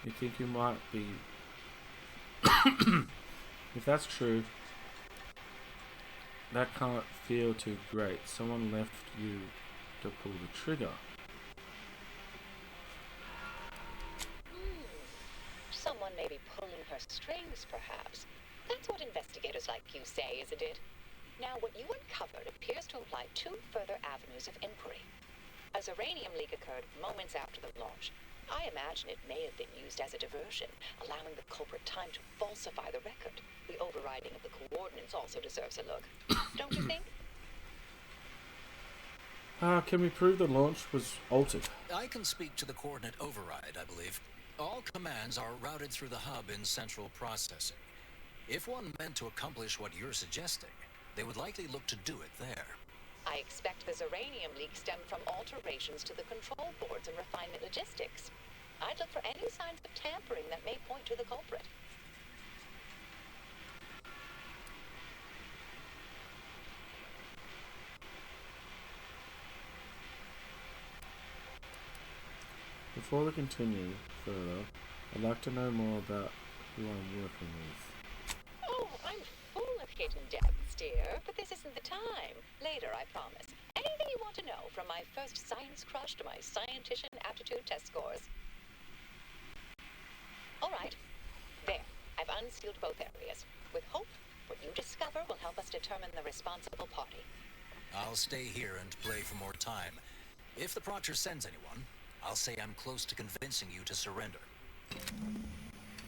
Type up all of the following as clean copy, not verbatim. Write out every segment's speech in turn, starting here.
You think you might be... If that's true, that can't feel too great. Someone left you to pull the trigger. Someone may be pulling her strings, perhaps. That's what investigators like you say, isn't it? Now, what you uncovered appears to imply two further avenues of inquiry. A Zeranium leak occurred moments after the launch. I imagine it may have been used as a diversion, allowing the culprit time to falsify the record. The overriding of the coordinates also deserves a look. Don't you think? Can we prove the launch was altered? I can speak to the coordinate override, I believe. All commands are routed through the hub in central processing. If one meant to accomplish what you're suggesting, they would likely look to do it there. I expect the Zeranium leak stemmed from alterations to the control boards and refinement logistics. I'd look for any signs of tampering that may point to the culprit. Before we continue further, I'd like to know more about who I'm working with. Oh, I'm full of hidden depths, dear, but this isn't the time. Later, I promise. Anything you want to know, from my first science crush to my scientician aptitude test scores. All right. There. I've unsealed both areas. With hope, what you discover will help us determine the responsible party. I'll stay here and play for more time. If the Proctor sends anyone, I'll say I'm close to convincing you to surrender.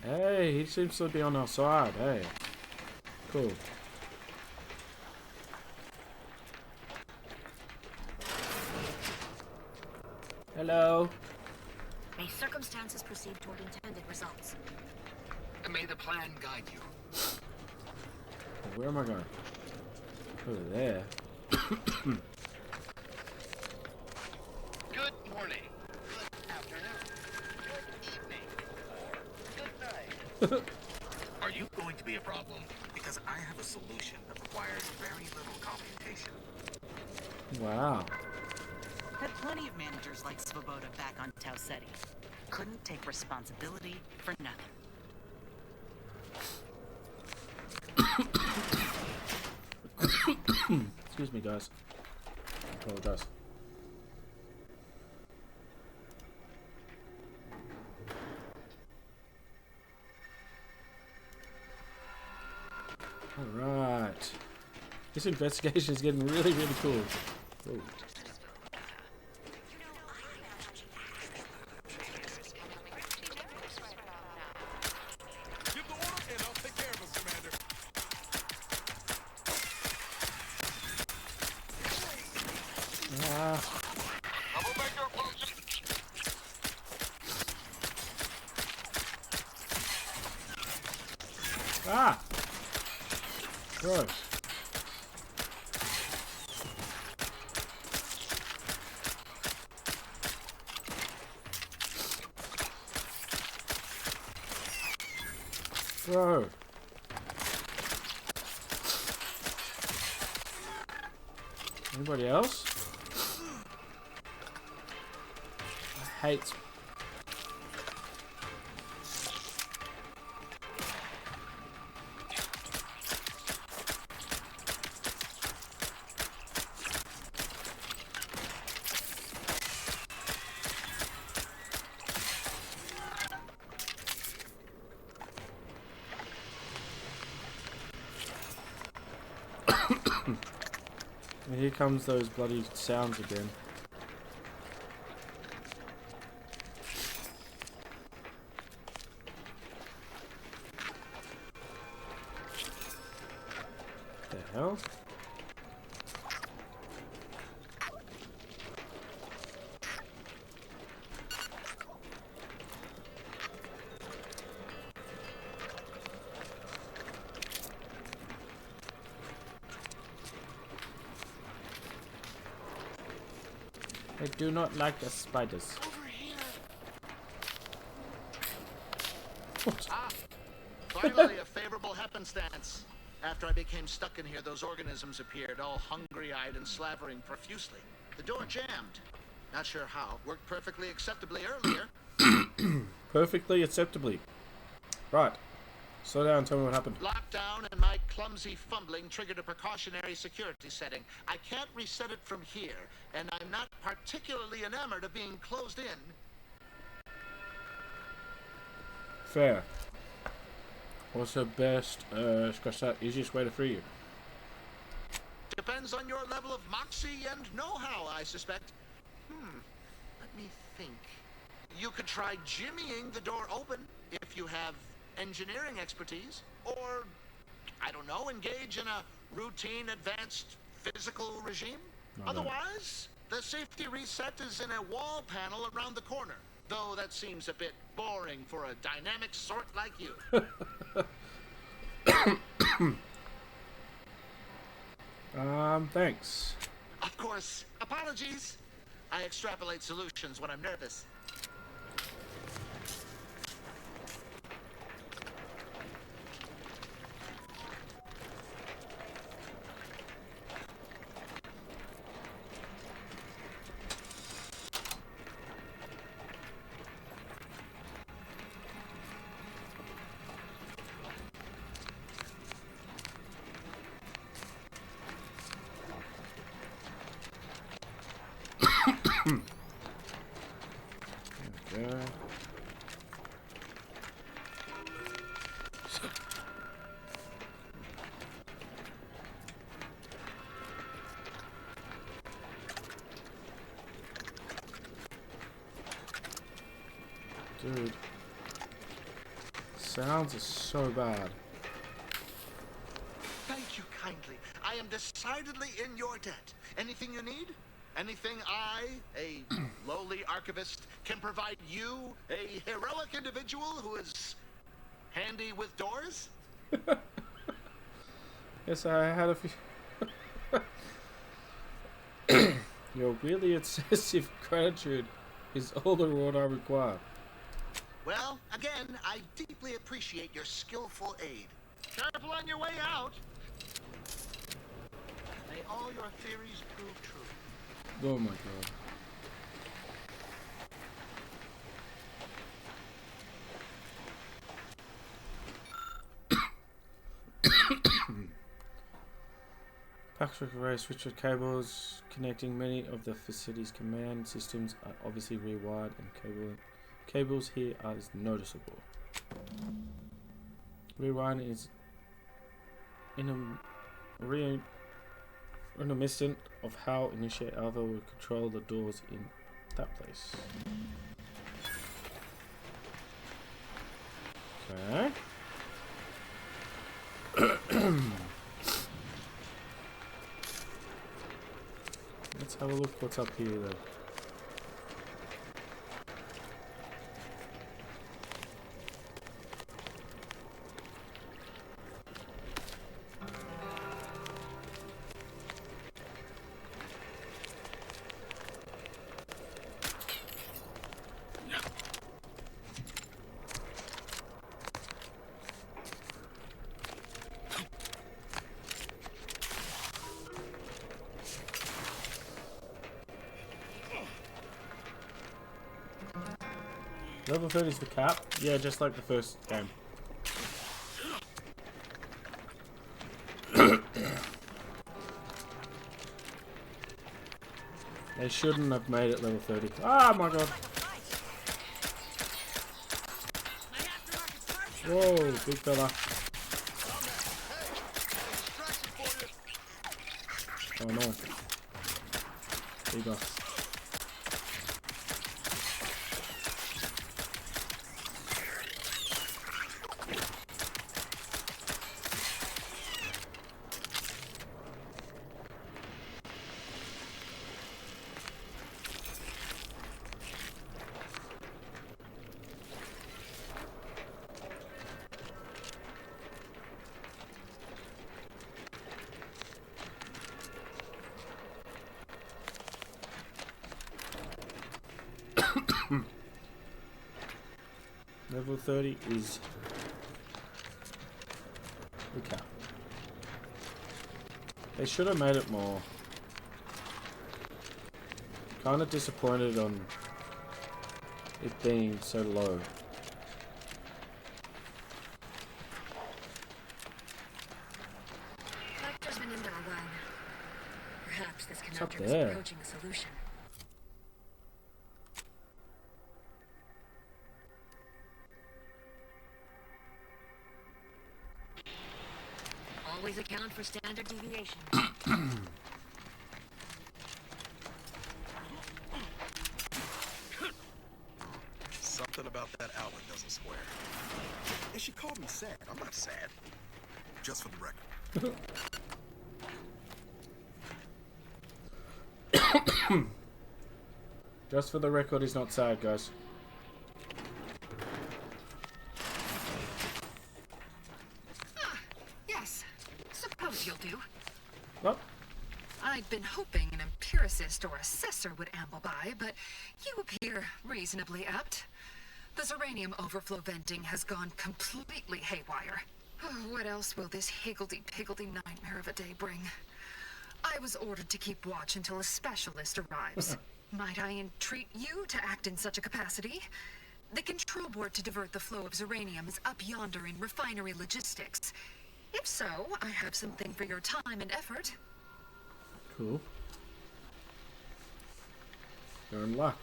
Hey, he seems to be on our side. Hey. Cool. Hello. May circumstances proceed toward intended results. And may the plan guide you. Where am I going? Over there. Good morning. Good afternoon. Good evening. Or good night. Are you going to be a problem? Because I have a solution that requires very little computation. Wow. Had plenty of managers like Svoboda back on Tau Ceti. Couldn't take responsibility for nothing. Excuse me, guys. I apologize. Alright. This investigation is getting really, really cool. Ooh. Give the order and I'll take care of him, Commander. Double back your approach. Ah! Gross. Bro. Anybody else? I hate. And here comes those bloody sounds again. The hell? I do not like the spiders. Over here. What? Finally, a favorable happenstance. After I became stuck in here, those organisms appeared, all hungry-eyed and slavering profusely. The door jammed. Not sure how. Worked perfectly acceptably earlier. perfectly acceptably. Right. Slow down, tell me what happened. Lockdown and my clumsy fumbling triggered a precautionary security setting. I can't reset it from here, and I'm not particularly enamored of being closed in. Fair. What's the best, scratch that, easiest way to free you? Depends on your level of moxie and know-how, I suspect. Let me think. You could try jimmying the door open if you have engineering expertise, or, I don't know, engage in a routine advanced physical regime. Otherwise, the safety reset is in a wall panel around the corner, though that seems a bit boring for a dynamic sort like you. Thanks. Of course, apologies. I extrapolate solutions when I'm nervous. Okay. Dude. Sounds are so bad. Thank you kindly. I am decidedly in your debt. Anything you need? Anything I, a lowly archivist, can provide you, a heroic individual who is handy with doors? Yes, I had a few. Your really excessive gratitude is all the reward I require. Well, again, I deeply appreciate your skillful aid. Careful on your way out. May all your theories prove true. Oh my god. Patrick array switchboard cables connecting many of the facility's command systems are obviously rewired, and cables here are noticeable. Rewiring is reminiscent of how Initiate Alpha would control the doors in that place. Okay. Let's have a look what's up here though. Level 30 is the cap? Yeah, just like the first game. They shouldn't have made it level 30. Ah, my god. Whoa, big fella. Oh no. Debuff. Level 30 is the cap. They should have made it more. Kind of disappointed on it being so low. Patrick was there? approaching a solution. Always account for standard deviation. Something about that outlet doesn't square. And she called me sad. I'm not sad. Just for the record. Just for the record, he's not sad, guys. Yes, suppose you'll do. What? I'd been hoping an empiricist or assessor would amble by, but you appear reasonably apt. The Zeranium overflow venting has gone completely haywire. Oh, what else will this higgledy-piggledy nightmare of a day bring? I was ordered to keep watch until a specialist arrives. Might I entreat you to act in such a capacity? The control board to divert the flow of Zeranium is up yonder in refinery logistics. If so, I have something for your time and effort. Cool. You're in luck.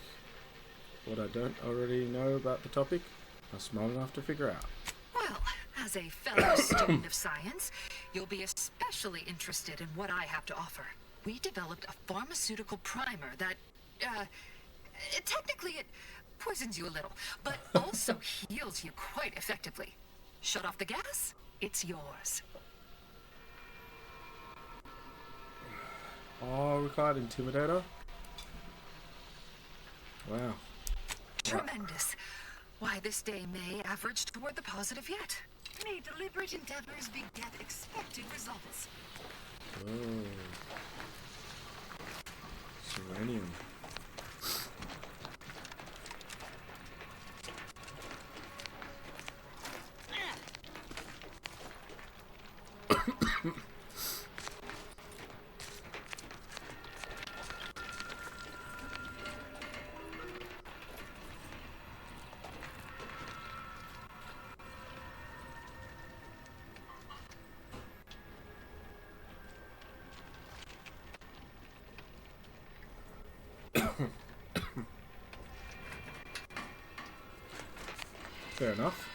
What I don't already know about the topic, I'm smart enough to figure out. Well, as a fellow student of science, you'll be especially interested in what I have to offer. We developed a pharmaceutical primer that, technically it poisons you a little, but also heals you quite effectively. Shut off the gas, it's yours. Oh, required intimidator? Wow. Tremendous. Why, this day may average toward the positive yet. May deliberate endeavors beget expected results. Oh. Serenium. Fair enough.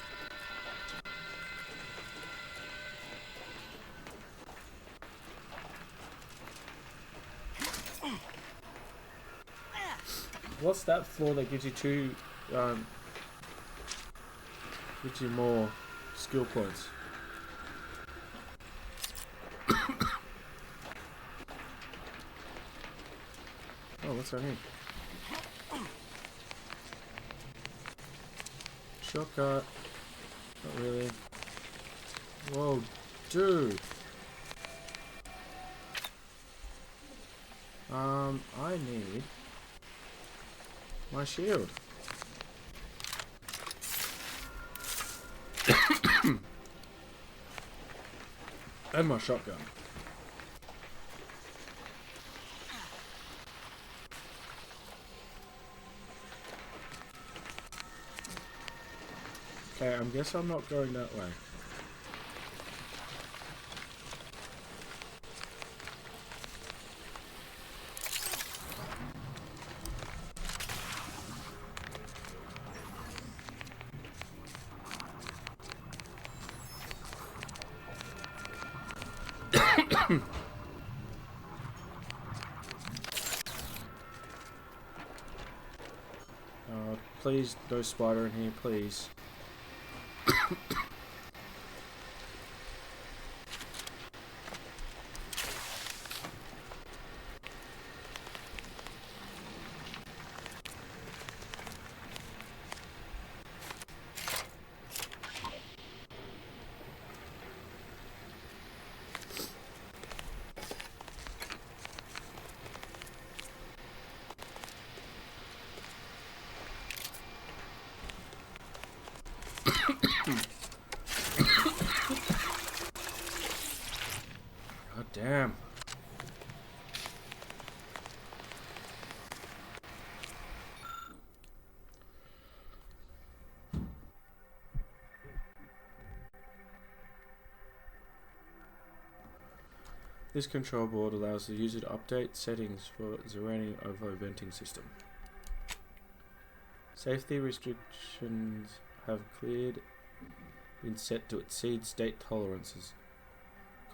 What's that floor that gives you gives you more skill points? Oh, what's that here? Shortcut. Not really. Whoa, dude. I need my shield. And my shotgun. Okay, I guess I'm not going that way. Please, no spider in here, please. God damn. This control board allows the user to update settings for Zeranium overflow venting system. Safety restrictions have been set to exceed state tolerances,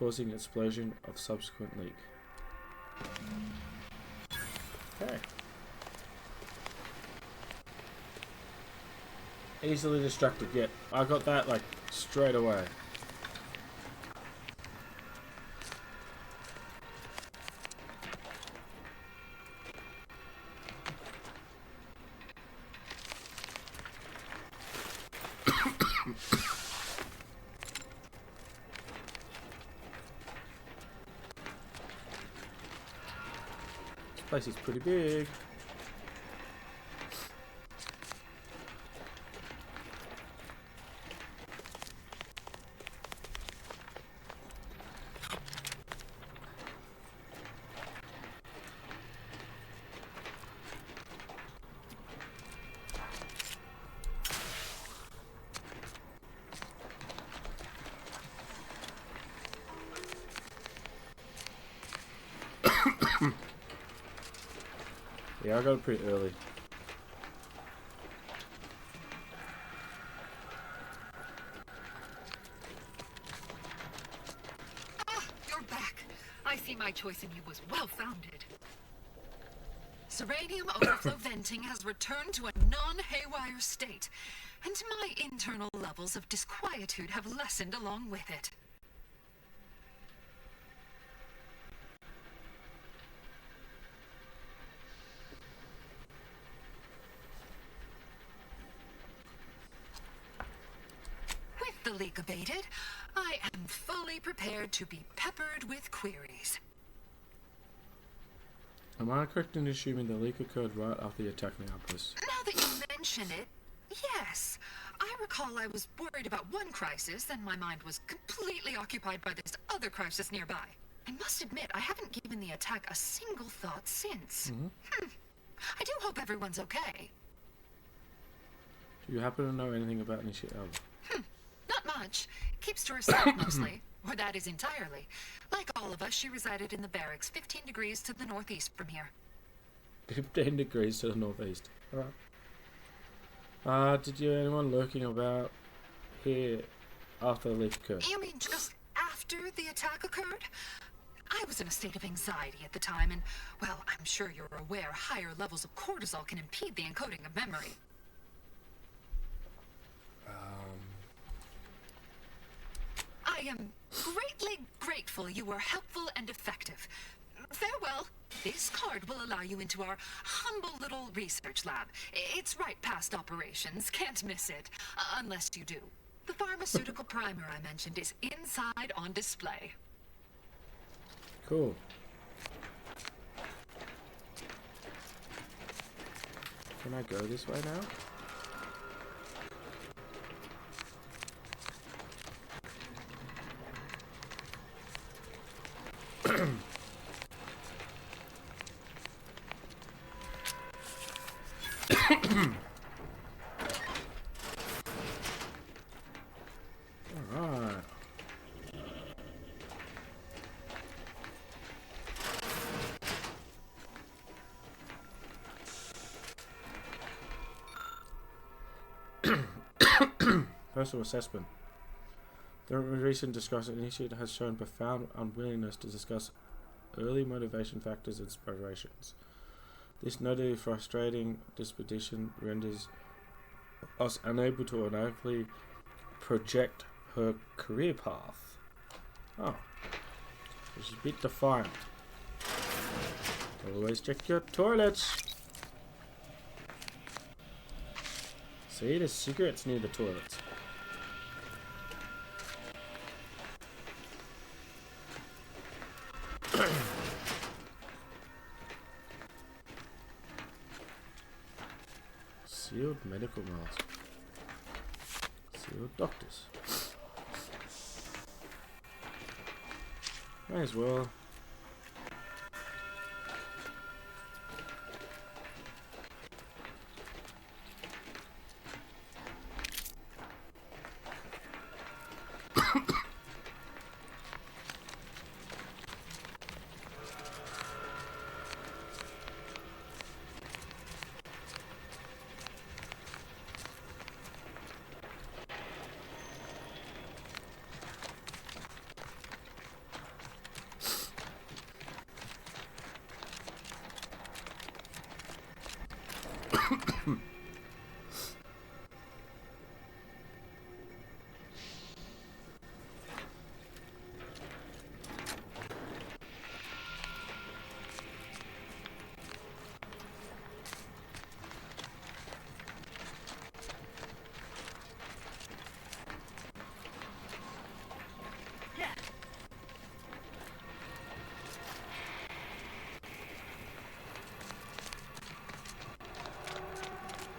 causing explosion of subsequent leak. Okay. Easily distracted, yet I got that like straight away. This place is pretty big. Yeah, I got it pretty early. Ah, you're back. I see my choice in you was well-founded. Seranium overflow venting has returned to a non-haywire state, and my internal levels of disquietude have lessened along with it. With the leak abated, I am fully prepared to be peppered with queries. Am I correct in assuming the leak occurred right after the attack on the outpost? Now that you mention it, yes. I recall I was worried about one crisis, and my mind was completely occupied by this other crisis nearby. I must admit, I haven't given the attack a single thought since. I do hope everyone's okay. Do you happen to know anything about Nishiella? Not much. Keeps to herself mostly. Or that is entirely. Like all of us, she resided in the barracks 15 degrees to the northeast from here. 15 degrees to the northeast. Alright. Did you anyone lurking about here after the leak occurred? You mean just after the attack occurred? I was in a state of anxiety at the time, and, well, I'm sure you're aware higher levels of cortisol can impede the encoding of memory. I am greatly grateful you were helpful and effective. Farewell. This card will allow you into our humble little research lab. It's right past operations. Can't miss it. Unless you do. The pharmaceutical primer I mentioned is inside on display. Cool. Can I go this way now? Alright. Personal assessment. The recent discussion initiative has shown profound unwillingness to discuss early motivation factors and inspirations. This notably frustrating disposition renders us unable to adequately project her career path. Oh. She's a bit defiant. Always check your toilets. See, there's cigarettes near the toilets. Sealed medical mask. Sealed doctors. May as well.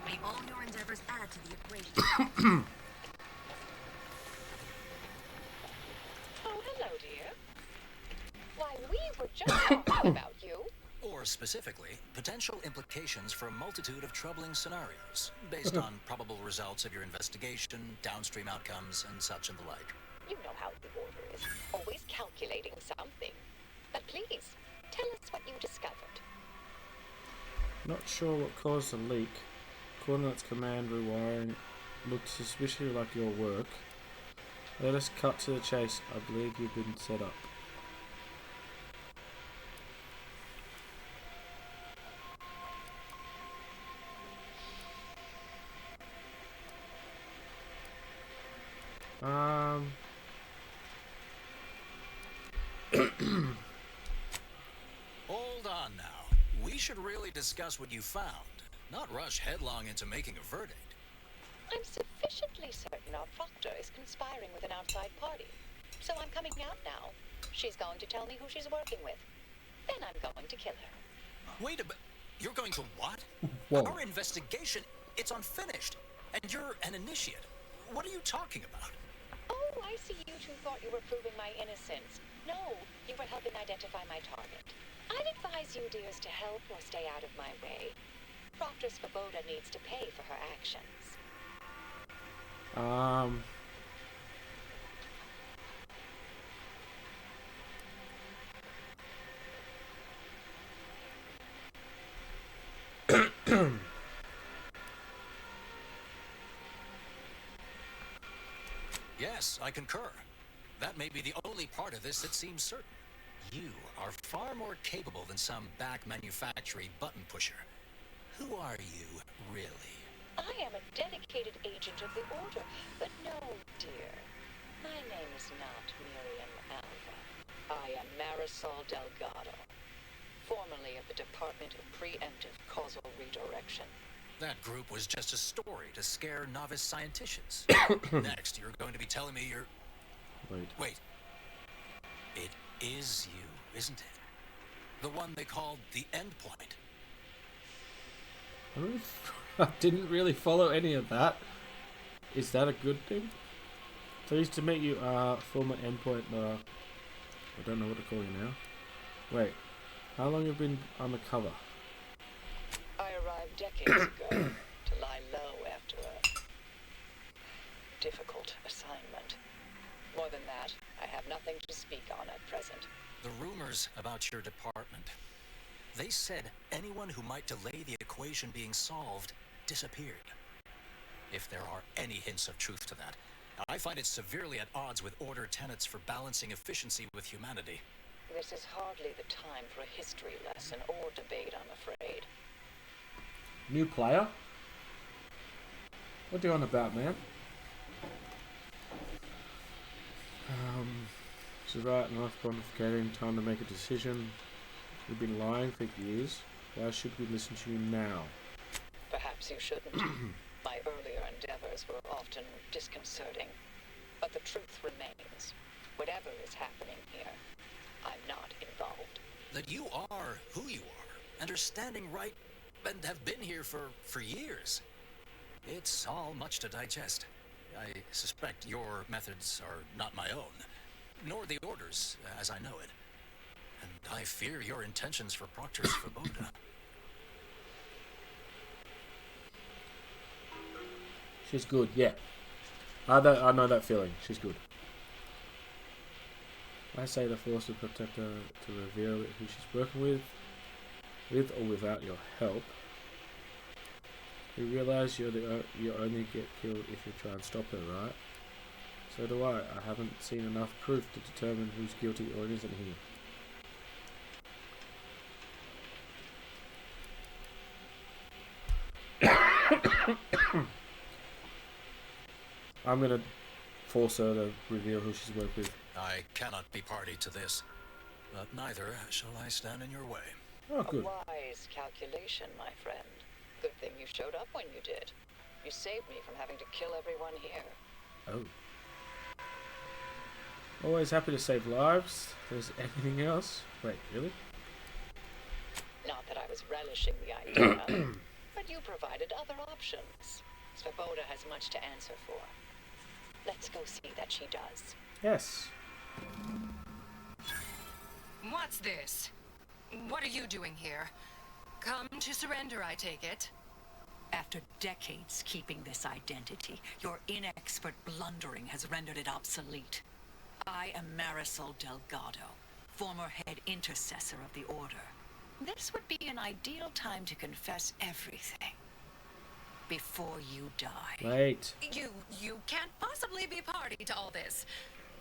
May all your endeavors add to the equation. Oh, hello, dear. Why, we were just talking about you. Or specifically, potential implications for a multitude of troubling scenarios, based on probable results of your investigation, downstream outcomes, and such and the like. You know how the order is. Always calculating something. But please, tell us what you discovered. Not sure what caused the leak. Coordinates command rewiring looked suspiciously like your work. Let us cut to the chase. I believe you've been set up. Hold on now. We should really discuss what you found, not rush headlong into making a verdict. I'm sufficiently certain our proctor is conspiring with an outside party. So I'm coming out now. She's going to tell me who she's working with. Then I'm going to kill her. Wait a bit. You're going to what? Whoa. Our investigation, it's unfinished. And you're an initiate. What are you talking about? Oh, I see you two thought you were proving my innocence. No, you were helping identify my target. I'd advise you dears to help or stay out of my way. Proctor Svoboda needs to pay for her actions. Yes, I concur. That may be the only part of this that seems certain. You are far more capable than some back manufacturing button pusher. Who are you, really? I am a dedicated agent of the Order, but no, dear. My name is not Miriam Alva. I am Marisol Delgado, formerly of the Department of Preemptive Causal Redirection. That group was just a story to scare novice scienticians. Next, you're going to be telling me you're... Wait. It is you, isn't it? The one they called the Endpoint. I didn't really follow any of that. Is that a good thing? Pleased to meet you, former Endpoint. I don't know what to call you now. Wait, how long have you been undercover? I arrived decades ago to lie low after a difficult assignment. More than that, I have nothing to speak on at present. The rumors about your department. They said anyone who might delay the equation being solved disappeared. If there are any hints of truth to that, I find it severely at odds with Order tenets for balancing efficiency with humanity. This is hardly the time for a history lesson or debate, I'm afraid. New player? What are you on about, man? She's right, enough pontificating, time to make a decision. You've been lying for years. Why should we listen to you now? Perhaps you shouldn't. My earlier endeavors were often disconcerting. But the truth remains. Whatever is happening here, I'm not involved. That you are who you are, and are standing right, and have been here for years. It's all much to digest. I suspect your methods are not my own, nor the Order's, as I know it. And I fear your intentions for Proctor Svoboda. She's good, yeah. I know that feeling. She's good. I say the Force will protect her to reveal who she's working with or without your help. You realise you only get killed if you try and stop her, right? So do I. I haven't seen enough proof to determine who's guilty or isn't here. I'm gonna force her to reveal who she's worked with. I cannot be party to this, but neither shall I stand in your way. Oh, good. A wise calculation, my friend. Good thing you showed up when you did. You saved me from having to kill everyone here. Oh. Always happy to save lives. There's anything else? Wait, really? Not that I was relishing the idea, but you provided other options. Svoboda has much to answer for. Let's go see that she does. Yes. What's this? What are you doing here? Come to surrender, I take it. After decades keeping this identity, your inexpert blundering has rendered it obsolete. I am Marisol Delgado, former head intercessor of the Order. This would be an ideal time to confess everything. Before you die. Wait. You can't possibly be party to all this.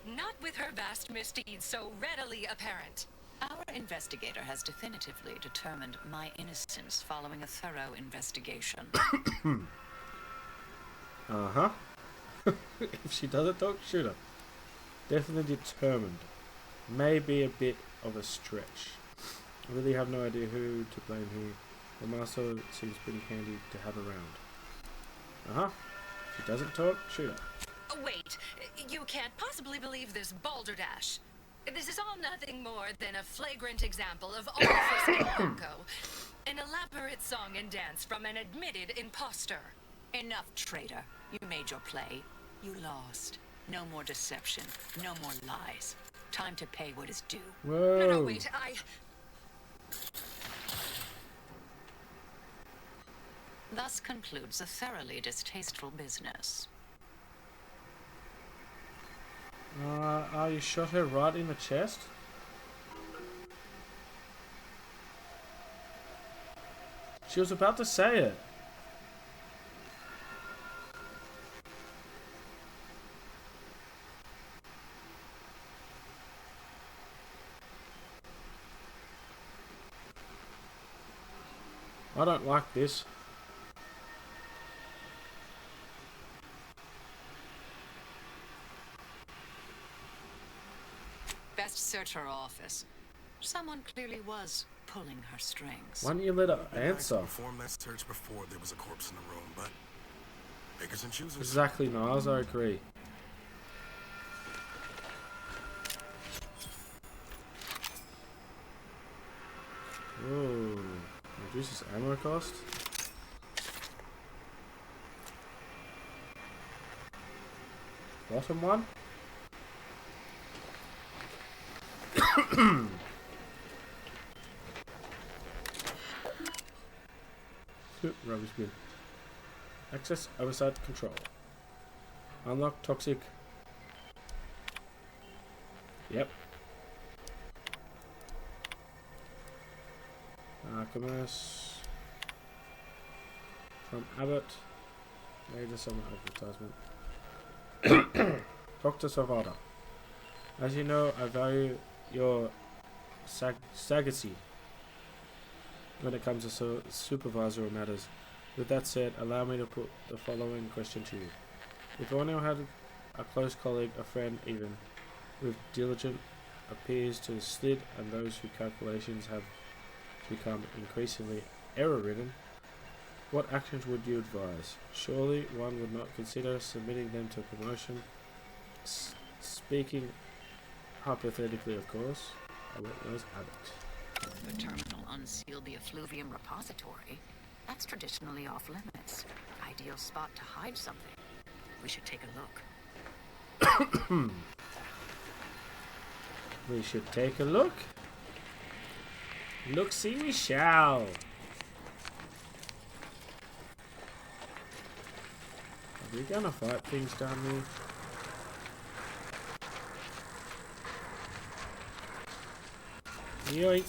Not with her vast misdeeds so readily apparent. Our investigator has definitively determined my innocence following a thorough investigation. Uh-huh. If she doesn't talk, shoot her. Definitely determined. Maybe a bit of a stretch. I really have no idea who to blame here. The master seems pretty handy to have around. Uh-huh. If she doesn't talk, shoot her. Oh, wait, you can't possibly believe this balderdash. This is all nothing more than a flagrant example of artifice and bunco. An elaborate song and dance from an admitted imposter. Enough, traitor. You made your play. You lost. No more deception. No more lies. Time to pay what is due. Whoa. No, wait, Thus concludes a thoroughly distasteful business. You shot her right in the chest? She was about to say it. I don't like this. Best search her office. Someone clearly was pulling her strings. Why don't you let her answer? Perform that search before there was a corpse in the room, but pickers and choosers. Exactly, Niles, I agree. Whoa. Reduces ammo cost? Bottom one? Rubbish bin. Access oversight control. Unlock toxic. Yep. Commerce. From Abbott. Maybe some advertisement. Talk to Savada. As you know, I value your sagacity when it comes to supervisory matters. With that said, allow me to put the following question to you. If anyone had a close colleague, a friend even, with diligent appears to slid and those whose calculations have become increasingly error-ridden, what actions would you advise? Surely one would not consider submitting them to promotion. Speaking hypothetically, of course. I won't know Abbott. The terminal unsealed the effluvium repository. That's traditionally off limits. Ideal spot to hide something. We should take a look. We should take a look. Look, see we shall. Are we gonna fight things down there? Yoink.